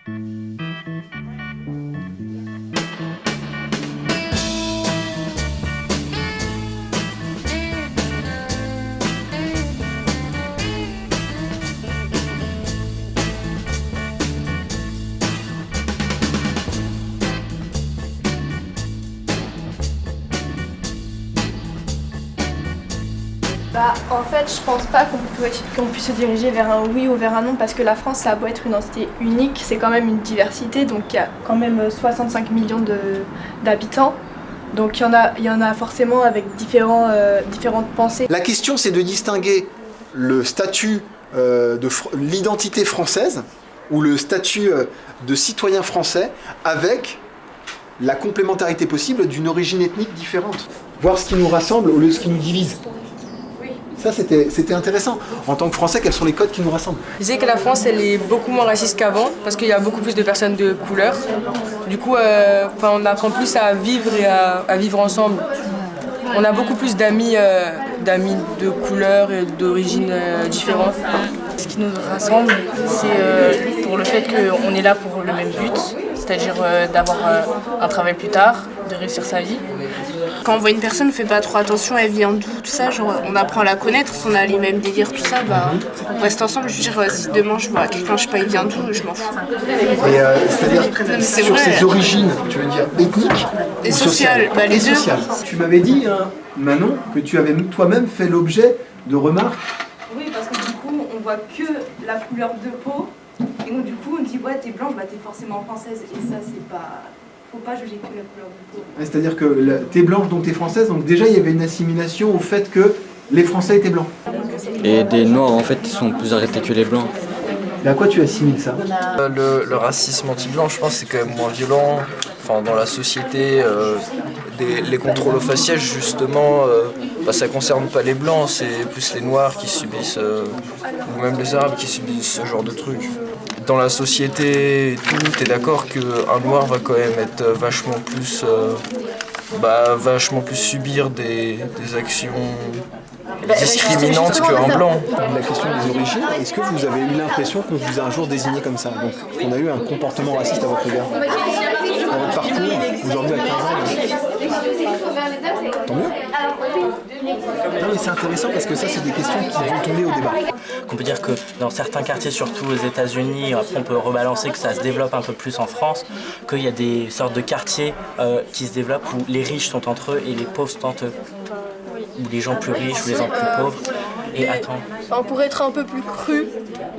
En fait, je pense pas qu'on puisse se diriger vers un oui ou vers un non, parce que la France, ça a beau être une entité unique, c'est quand même une diversité, donc il y a quand même 65 millions d'habitants. Donc il y en a forcément avec différentes pensées. La question, c'est de distinguer le statut de l'identité française ou le statut de citoyen français avec la complémentarité possible d'une origine ethnique différente. Voir ce qui nous rassemble au lieu de ce qui nous divise. Ça, c'était intéressant. En tant que Français, quels sont les codes qui nous rassemblent? Je sais que la France, elle est beaucoup moins raciste qu'avant, parce qu'il y a beaucoup plus de personnes de couleur. Du coup, on apprend plus à vivre et à vivre ensemble. On a beaucoup plus d'amis de couleur et d'origines différentes. Ce qui nous rassemble, c'est pour le fait qu'on est là pour le même but, c'est-à-dire d'avoir un travail plus tard, de réussir sa vie. Quand on voit une personne, on fait pas trop attention, elle vient d'où, tout ça, genre on apprend à la connaître, si on a les mêmes délires, tout ça, on reste ensemble. Je veux dire, si demain je vois quelqu'un, je sais pas, il vient d'où, je m'en fous. C'est-à-dire sur ses origines, tu veux dire ethniques et sociales, les deux. Tu m'avais dit, Manon, que tu avais toi-même fait l'objet de remarques. Oui, parce que du coup, on voit que la couleur de peau, et donc du coup, on dit ouais, t'es blanche, t'es forcément française, et ça, c'est pas... Faut pas juger que la couleur de peau. C'est-à-dire que t'es blanche, donc t'es française, donc déjà il y avait une assimilation au fait que les Français étaient blancs. Et des Noirs en fait sont plus arrêtés que les Blancs. Et à quoi tu assimiles ça? Le racisme anti-blanc, je pense, c'est quand même moins violent. Enfin, dans la société, les contrôles au faciès, justement, ça concerne pas les Blancs, c'est plus les Noirs qui subissent, ou même les Arabes qui subissent ce genre de trucs. Dans la société et tout, t'es d'accord qu'un Noir va quand même être vachement plus subir des actions discriminantes qu'un Blanc. La question des origines, est-ce que vous avez eu l'impression qu'on vous a un jour désigné comme ça? Donc qu'on a eu un comportement raciste à votre égard? Dans votre parcours, aujourd'hui à 15 ans, tant mieux. Non mais c'est intéressant parce que ça c'est des questions qui vont tomber au débat. On peut dire que dans certains quartiers, surtout aux États-Unis, après on peut rebalancer que ça se développe un peu plus en France, qu'il y a des sortes de quartiers qui se développent où les riches sont entre eux et les pauvres sont entre eux. Ou les gens plus riches ou les gens plus pauvres. Et attends. On pourrait être un peu plus cru,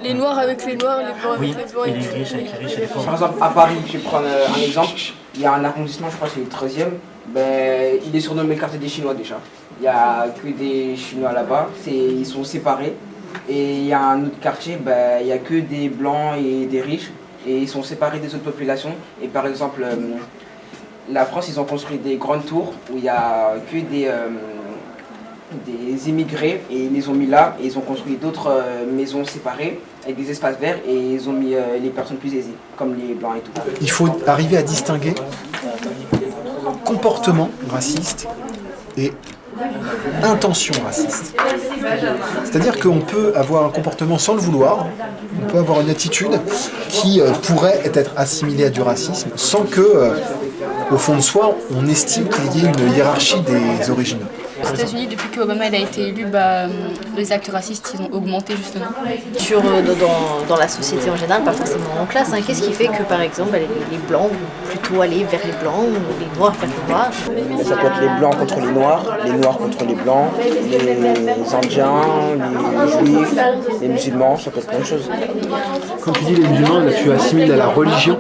les noirs avec les noirs, les blancs avec les blancs. Et les riches avec les riches et les pauvres. Par exemple, à Paris, je vais prendre un exemple, il y a un arrondissement, je crois que c'est le 13e, il est surnommé le quartier des Chinois déjà. Il n'y a que des Chinois là-bas, ils sont séparés. Et il y a un autre quartier, il n'y a que des blancs et des riches, et ils sont séparés des autres populations. Et par exemple, la France, ils ont construit des grandes tours où il n'y a que des immigrés, et ils les ont mis là, et ils ont construit d'autres maisons séparées avec des espaces verts, et ils ont mis les personnes plus aisées, comme les blancs et tout. Il faut arriver à distinguer comportement raciste et intention raciste. C'est-à-dire qu'on peut avoir un comportement sans le vouloir, on peut avoir une attitude qui pourrait être assimilée à du racisme sans que, au fond de soi, on estime qu'il y ait une hiérarchie des origines. Aux États-Unis, depuis qu'Obama a été élu, les actes racistes ils ont augmenté justement. Dans la société en général, pas forcément en classe, qu'est-ce qui fait que par exemple les blancs vont plutôt aller vers les blancs ou les noirs vers les noirs? Ça peut être les blancs contre les noirs contre les blancs, les indiens, les juifs, les musulmans, ça peut être plein de choses. Quand tu dis les musulmans, là, tu assimiles à la religion.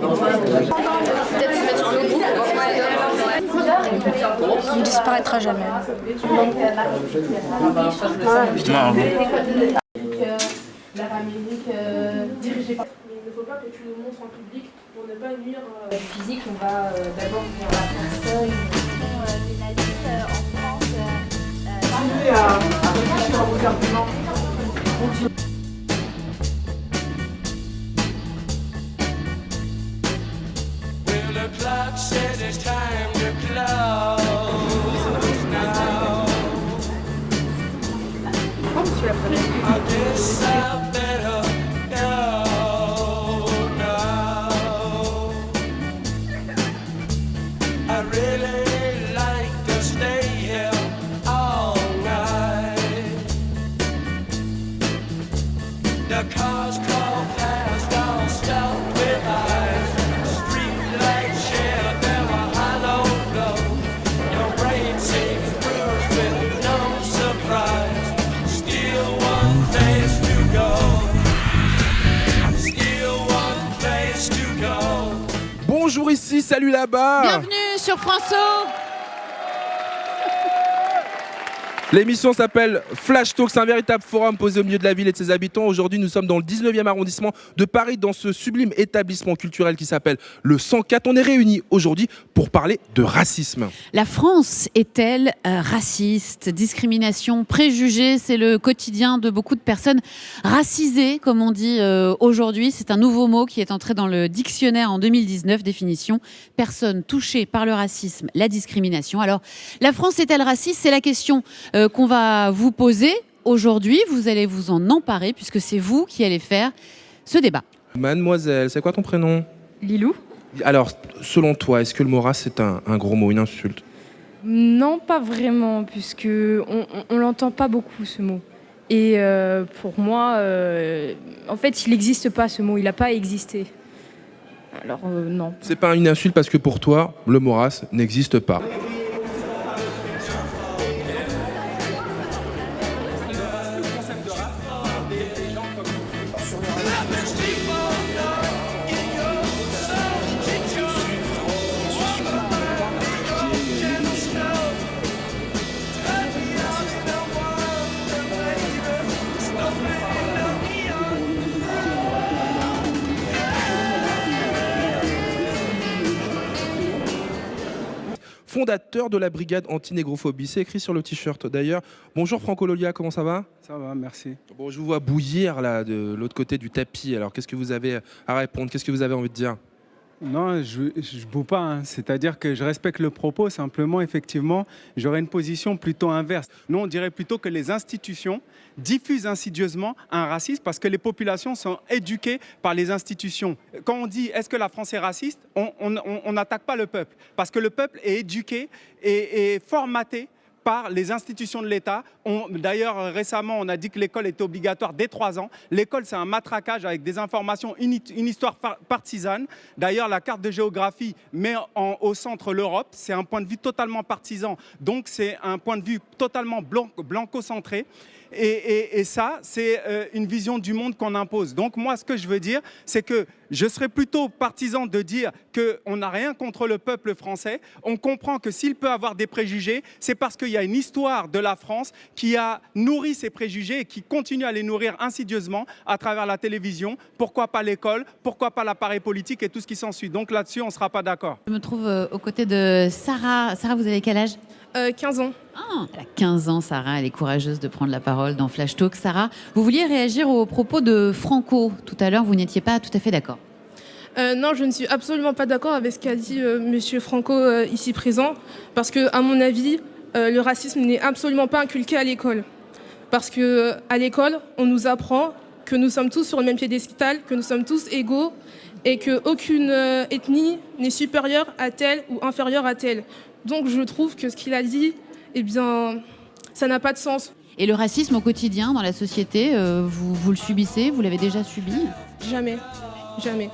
On ne disparaîtra jamais. L'Amérique dirigée par... Il ne faut pas que tu nous montres en public pour ne pas nuire physique. On va d'abord vers la personne. Les nazis en France. Continuez à réfléchir à vos arguments. Bonjour ici, salut là-bas. Bienvenue sur France O. L'émission s'appelle Flash Talk, c'est un véritable forum posé au milieu de la ville et de ses habitants. Aujourd'hui, nous sommes dans le 19e arrondissement de Paris, dans ce sublime établissement culturel qui s'appelle le 104. On est réunis aujourd'hui pour parler de racisme. La France est-elle raciste? Discrimination, préjugés, c'est le quotidien de beaucoup de personnes racisées, comme on dit aujourd'hui. C'est un nouveau mot qui est entré dans le dictionnaire en 2019. Définition: personne touchée par le racisme, la discrimination. Alors, la France est-elle raciste? C'est la question qu'on va vous poser aujourd'hui. Vous allez vous en emparer puisque c'est vous qui allez faire ce débat. Mademoiselle, c'est quoi ton prénom? Lilou? Alors, selon toi, est-ce que le mot race c'est un gros mot, une insulte? Non, pas vraiment, puisque on l'entend pas beaucoup ce mot. Et pour moi, en fait, il n'existe pas ce mot, il n'a pas existé. Alors non. C'est pas une insulte parce que pour toi, le mot race n'existe pas. Fondateur de la brigade anti-négrophobie, c'est écrit sur le t-shirt d'ailleurs. Bonjour Franco Lolia, comment ça va? Ça va, merci. Bon, je vous vois bouillir là de l'autre côté du tapis. Alors qu'est-ce que vous avez à répondre? Qu'est-ce que vous avez envie de dire? Non, je boue pas, hein. C'est-à-dire que je respecte le propos, simplement, effectivement, j'aurais une position plutôt inverse. Nous, on dirait plutôt que les institutions diffusent insidieusement un racisme parce que les populations sont éduquées par les institutions. Quand on dit « est-ce que la France est raciste ?», on n'attaque pas le peuple parce que le peuple est éduqué et formaté par les institutions de l'État. D'ailleurs, récemment, on a dit que l'école était obligatoire dès 3 ans. L'école, c'est un matraquage avec des informations, une histoire partisane. D'ailleurs, la carte de géographie met au centre l'Europe. C'est un point de vue totalement partisan. Donc, c'est un point de vue totalement blanco-centré. Et ça, c'est une vision du monde qu'on impose. Donc moi, ce que je veux dire, c'est que je serais plutôt partisan de dire qu'on n'a rien contre le peuple français. On comprend que s'il peut avoir des préjugés, c'est parce qu'il y a une histoire de la France qui a nourri ces préjugés et qui continue à les nourrir insidieusement à travers la télévision. Pourquoi pas l'école? Pourquoi pas l'appareil politique et tout ce qui s'ensuit? Donc là-dessus, on ne sera pas d'accord. Je me trouve aux côtés de Sarah. Sarah, vous avez quel âge? 15 ans. Ah, elle a 15 ans, Sarah. Elle est courageuse de prendre la parole dans Flash Talk. Sarah, vous vouliez réagir aux propos de Franco. Tout à l'heure, vous n'étiez pas tout à fait d'accord. Non, je ne suis absolument pas d'accord avec ce qu'a dit Monsieur Franco ici présent, parce que, à mon avis, le racisme n'est absolument pas inculqué à l'école. Parce que à l'école, on nous apprend que nous sommes tous sur le même piédestal, que nous sommes tous égaux, et qu'aucune ethnie n'est supérieure à telle ou inférieure à telle. Donc je trouve que ce qu'il a dit, eh bien, ça n'a pas de sens. Et le racisme au quotidien dans la société, vous le subissez? Vous l'avez déjà subi? Jamais, jamais.